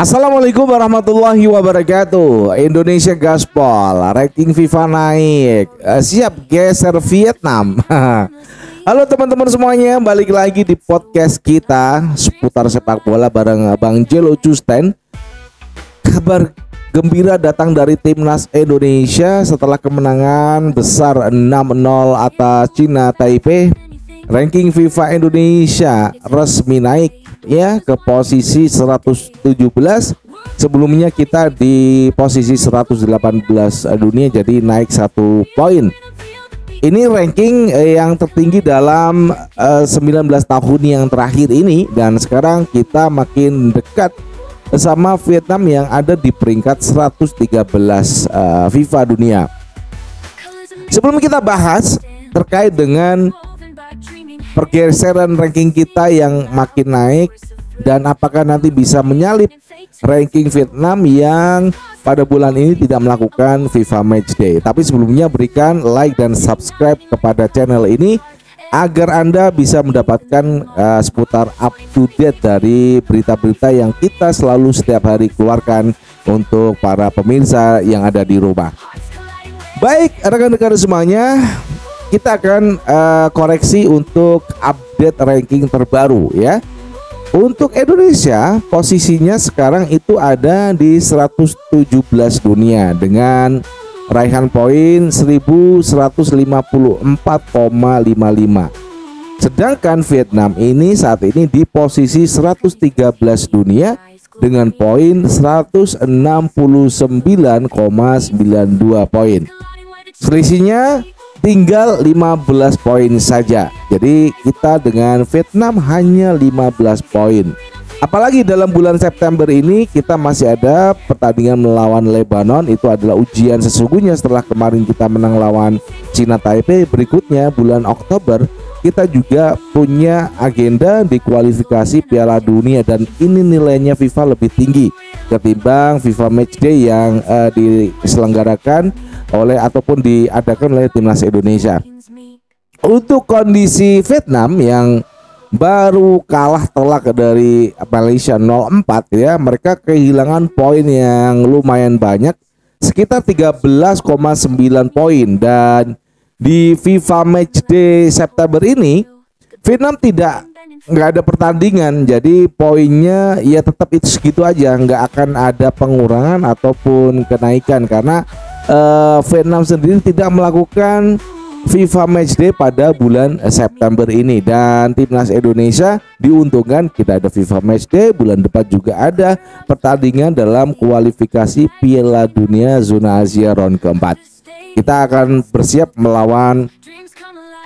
Assalamualaikum warahmatullahi wabarakatuh. Indonesia gaspol, ranking FIFA naik, siap geser Vietnam. Halo teman-teman semuanya, balik lagi di podcast kita seputar sepak bola bareng Bang Jelo Justen. Kabar gembira datang dari timnas Indonesia setelah kemenangan besar 6-0 atas Cina Taipei. Ranking FIFA Indonesia resmi naik ya ke posisi 117. Sebelumnya kita di posisi 118 dunia, jadi naik 1 poin. Ini ranking yang tertinggi dalam 19 tahun yang terakhir ini, dan sekarang kita makin dekat sama Vietnam yang ada di peringkat 113 FIFA dunia. Sebelum kita bahas terkait dengan pergeseran ranking kita yang makin naik dan apakah nanti bisa menyalip ranking Vietnam yang pada bulan ini tidak melakukan FIFA Matchday. Tapi sebelumnya berikan like dan subscribe kepada channel ini agar Anda bisa mendapatkan seputar up to date dari berita-berita yang kita selalu setiap hari keluarkan untuk para pemirsa yang ada di rumah. Baik, rekan-rekan semuanya, kita akan koreksi untuk update ranking terbaru ya. Untuk Indonesia posisinya sekarang itu ada di 117 dunia dengan raihan poin 1154,55. Sedangkan Vietnam ini saat ini di posisi 113 dunia dengan poin 169,92 poin. Selisihnya tinggal 15 poin saja. Jadi kita dengan Vietnam hanya 15 poin. Apalagi dalam bulan September ini kita masih ada pertandingan melawan Lebanon. Itu adalah ujian sesungguhnya setelah kemarin kita menang lawan Cina Taipei. Berikutnya bulan Oktober kita juga punya agenda di kualifikasi Piala Dunia, dan ini nilainya FIFA lebih tinggi ketimbang FIFA Matchday yang diselenggarakan oleh ataupun diadakan oleh timnas Indonesia. Untuk kondisi Vietnam yang baru kalah telak dari Malaysia 0-4 ya, mereka kehilangan poin yang lumayan banyak, sekitar 13,9 poin, dan di FIFA Matchday September ini Vietnam nggak ada pertandingan, jadi poinnya ya tetap itu segitu aja, nggak akan ada pengurangan ataupun kenaikan karena Vietnam sendiri tidak melakukan FIFA Matchday pada bulan September ini. Dan timnas Indonesia diuntungkan kita ada FIFA Matchday, bulan depan juga ada pertandingan dalam kualifikasi Piala Dunia zona Asia round keempat. Kita akan bersiap melawan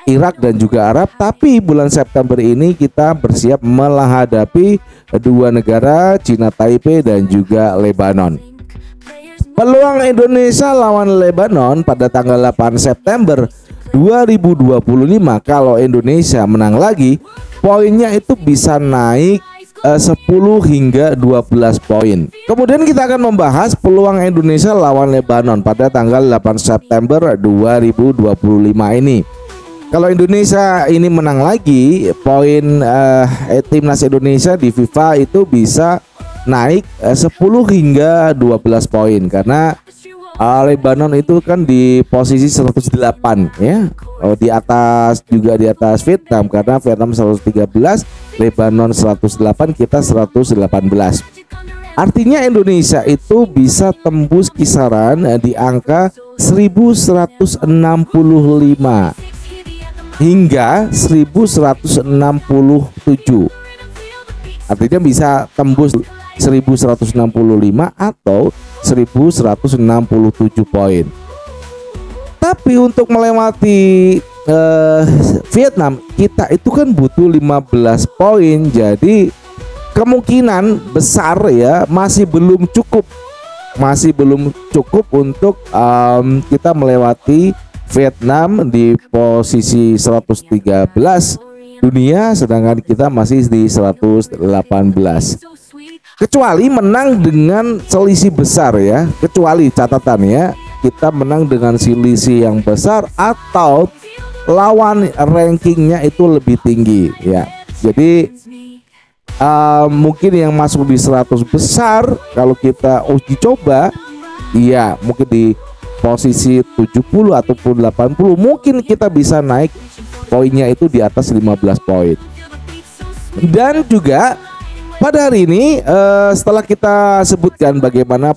Irak dan juga Arab, tapi bulan September ini kita bersiap menghadapi dua negara, Cina Taipei dan juga Lebanon. Peluang Indonesia lawan Lebanon pada tanggal 8 September 2025, kalau Indonesia menang lagi, poinnya itu bisa naik 10 hingga 12 poin. Kemudian kita akan membahas peluang Indonesia lawan Lebanon pada tanggal 8 September 2025 ini. Kalau Indonesia ini menang lagi, poin timnas Indonesia di FIFA itu bisa naik 10 hingga 12 poin karena Lebanon itu kan di posisi 108 ya. Di atas Vietnam karena Vietnam 113, Lebanon 108, kita 118. Artinya Indonesia itu bisa tembus kisaran di angka 1165 hingga 1167. Artinya bisa tembus 1165 atau 1167 poin. Tapi untuk melewati Vietnam kita itu kan butuh 15 poin. Jadi kemungkinan besar ya masih belum cukup untuk kita melewati Vietnam di posisi 113 dunia, sedangkan kita masih di 118. Kecuali menang dengan selisih besar ya, kecuali catatannya kita menang dengan selisih yang besar atau lawan rankingnya itu lebih tinggi ya. Jadi Mungkin yang masuk di 100 besar kalau kita uji coba, iya mungkin di posisi 70 ataupun 80 mungkin kita bisa naik poinnya itu di atas 15 poin. Dan juga pada hari ini setelah kita sebutkan bagaimana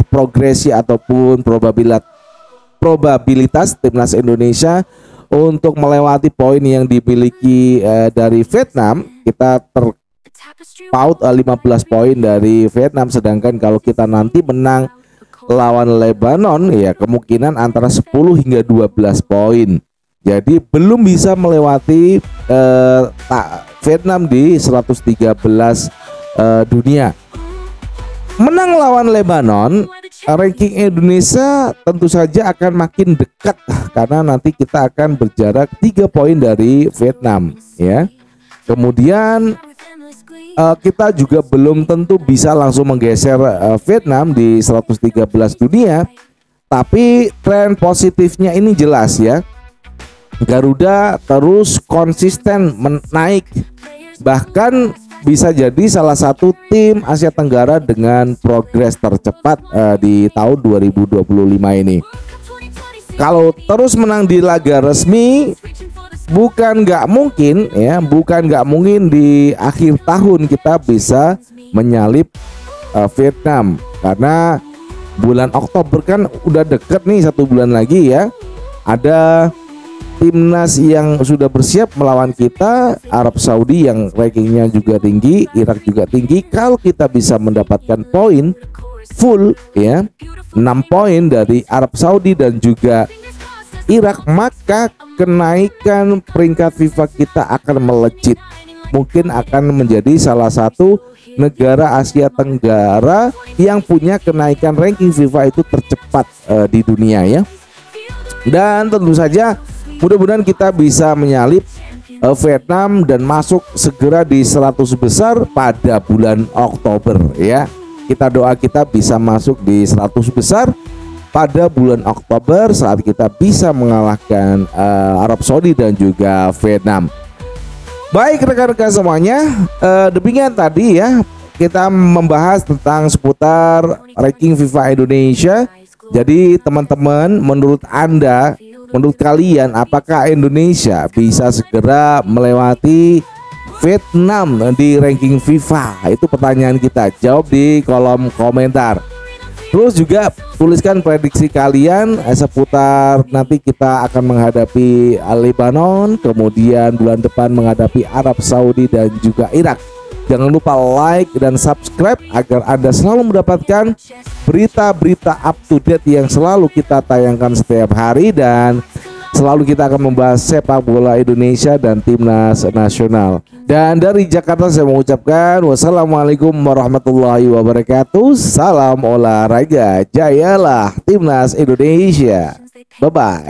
progresi ataupun probabilitas timnas Indonesia untuk melewati poin yang dimiliki dari Vietnam, kita terpaut 15 poin dari Vietnam, sedangkan kalau kita nanti menang lawan Lebanon ya kemungkinan antara 10 hingga 12 poin. Jadi belum bisa melewati Vietnam di 113 dunia. Menang lawan Lebanon, ranking Indonesia tentu saja akan makin dekat karena nanti kita akan berjarak 3 poin dari Vietnam ya. Kemudian kita juga belum tentu bisa langsung menggeser Vietnam di 113 dunia, tapi tren positifnya ini jelas ya. Garuda terus konsisten naik, bahkan bisa jadi salah satu tim Asia Tenggara dengan progres tercepat di tahun 2025 ini. Kalau terus menang di laga resmi, bukan nggak mungkin di akhir tahun kita bisa menyalip Vietnam, karena bulan Oktober kan udah deket nih, 1 bulan lagi ya. Ada timnas yang sudah bersiap melawan kita, Arab Saudi yang rankingnya juga tinggi, Irak juga tinggi. Kalau kita bisa mendapatkan poin full ya, 6 poin dari Arab Saudi dan juga Irak, maka kenaikan peringkat FIFA kita akan melejit. Mungkin akan menjadi salah satu negara Asia Tenggara yang punya kenaikan ranking FIFA itu tercepat di dunia ya. Dan tentu saja mudah-mudahan kita bisa menyalip Vietnam dan masuk segera di 100 besar pada bulan Oktober ya. Kita doa kita bisa masuk di 100 besar pada bulan Oktober saat kita bisa mengalahkan Arab Saudi dan juga Vietnam. Baik rekan-rekan semuanya, demikian tadi ya kita membahas tentang seputar ranking FIFA Indonesia. Jadi teman-teman, menurut Anda, menurut kalian, apakah Indonesia bisa segera melewati Vietnam di ranking FIFA? Itu pertanyaan kita, jawab di kolom komentar. Terus juga tuliskan prediksi kalian seputar nanti kita akan menghadapi Lebanon, kemudian bulan depan menghadapi Arab Saudi dan juga Irak. Jangan lupa like dan subscribe agar Anda selalu mendapatkan berita-berita up to date yang selalu kita tayangkan setiap hari, dan selalu kita akan membahas sepak bola Indonesia dan timnas nasional. Dan dari Jakarta saya mengucapkan wassalamualaikum warahmatullahi wabarakatuh. Salam olahraga, jayalah timnas Indonesia. Bye bye.